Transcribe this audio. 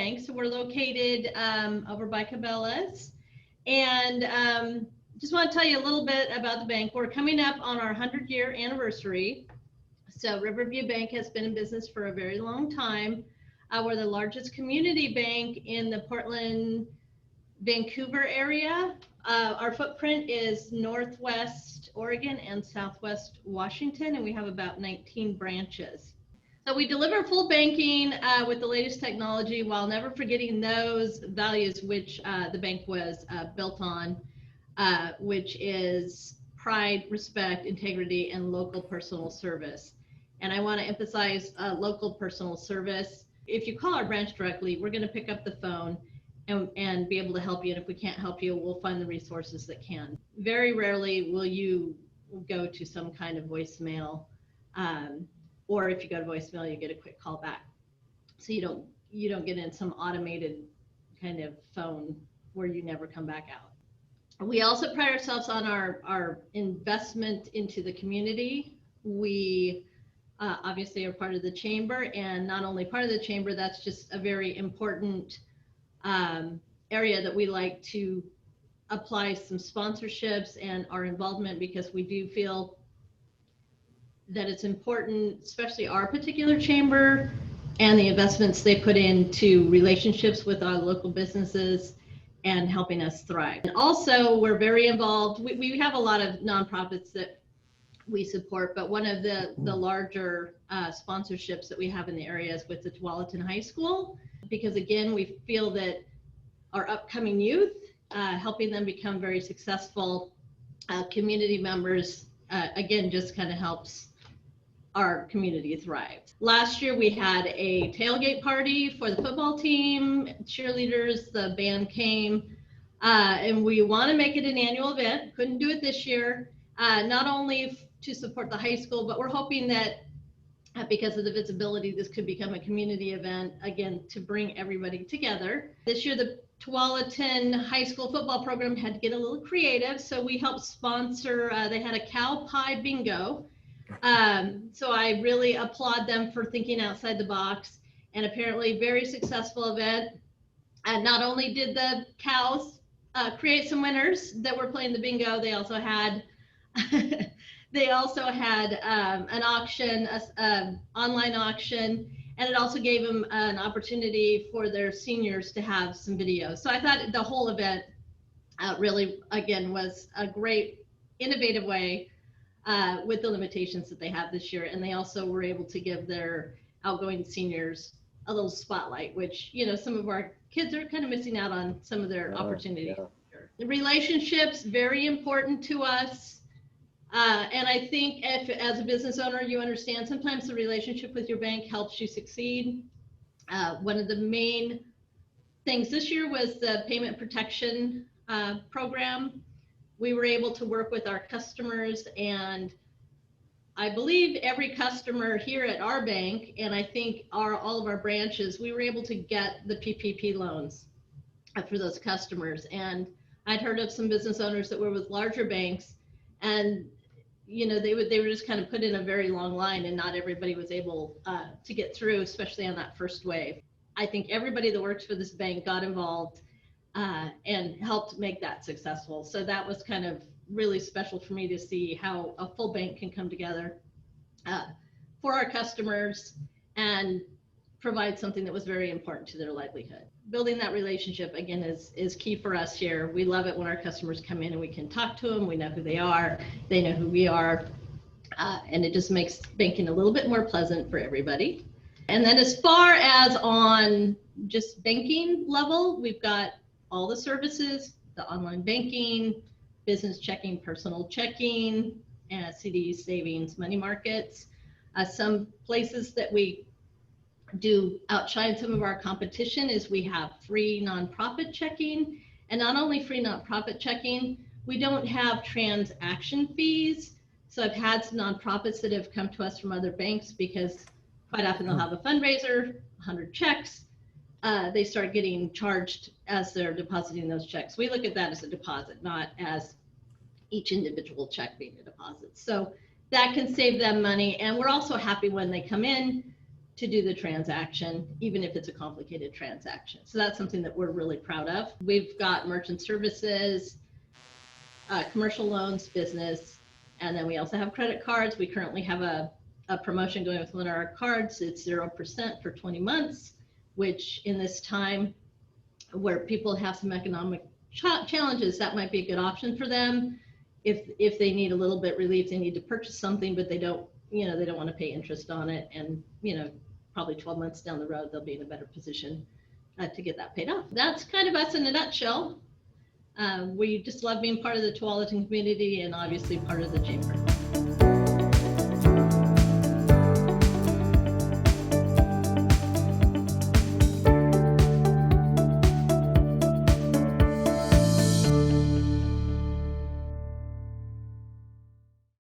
bank. So we're located over by Cabela's. And just want to tell you a little bit about the bank. We're coming up on our 100-year anniversary. So Riverview Bank has been in business for a very long time. We're the largest community bank in the Portland, Vancouver area. Our footprint is Northwest Oregon and Southwest Washington, and we have about 19 branches. So we deliver full banking with the latest technology while never forgetting those values which the bank was built on, which is pride, respect, integrity, and local personal service. And I want to emphasize local personal service. If you call our branch directly, we're going to pick up the phone and be able to help you. And if we can't help you, we'll find the resources that can. Very rarely will you go to some kind of voicemail. Or if you go to voicemail, you get a quick call back. So you don't get in some automated kind of phone where you never come back out. We also pride ourselves on our investment into the community. We obviously are part of the chamber, and not only part of the chamber, that's just a very important area that we like to apply some sponsorships and our involvement, because we do feel that it's important, especially our particular chamber and the investments they put into relationships with our local businesses and helping us thrive. And also, we're very involved. We have a lot of nonprofits that we support, but one of the larger sponsorships that we have in the area is with the Tualatin High School, because again, we feel that our upcoming youth, helping them become very successful community members, again, just kind of helps our community thrive. Last year we had a tailgate party for the football team, cheerleaders, the band came, and we want to make it an annual event. Couldn't do it this year, not only to support the high school, but we're hoping that because of the visibility, this could become a community event, again, to bring everybody together. This year, the Tualatin High School football program had to get a little creative, so we helped sponsor, they had a cow pie bingo. So I really applaud them for thinking outside the box, and apparently very successful event. And not only did the cows create some winners that were playing the bingo, they also had an auction, an online auction, and it also gave them an opportunity for their seniors to have some videos. So I thought the whole event really, again, was a great, innovative way with the limitations that they have this year. And they also were able to give their outgoing seniors a little spotlight, which, you know, some of our kids are kind of missing out on some of their opportunities. Yeah. The relationships, very important to us. And I think if, as a business owner, you understand sometimes the relationship with your bank helps you succeed. One of the main things this year was the payment protection program. We were able to work with our customers, and I believe every customer here at our bank, and I think all of our branches, we were able to get the PPP loans for those customers. And I'd heard of some business owners that were with larger banks, and you know, they were just kind of put in a very long line, and not everybody was able to get through, especially on that first wave. I think everybody that works for this bank got involved and helped make that successful. So that was kind of really special for me to see how a full bank can come together for our customers and provide something that was very important to their livelihood. Building that relationship, again, is key for us here. We love it when our customers come in and we can talk to them. We know who they are. They know who we are. And it just makes banking a little bit more pleasant for everybody. And then as far as on just banking level, we've got all the services, the online banking, business checking, personal checking, CDs, savings, money markets. Some places that we do outshine some of our competition is we have free nonprofit checking. And not only free nonprofit checking, we don't have transaction fees. So I've had some nonprofits that have come to us from other banks because quite often they'll have a fundraiser, 100 checks. They start getting charged as they're depositing those checks. We look at that as a deposit, not as each individual check being a deposit. So that can save them money. And we're also happy when they come in to do the transaction, even if it's a complicated transaction. So that's something that we're really proud of. We've got merchant services, commercial loans, business, and then we also have credit cards. We currently have a promotion going with one of our cards. It's 0% for 20 months, which in this time where people have some economic challenges, that might be a good option for them. If they need a little bit relief, they need to purchase something, but they don't want to pay interest on it. And, probably 12 months down the road, they'll be in a better position to get that paid off. That's kind of us in a nutshell. We just love being part of the Tualatin community and obviously part of the Chamber.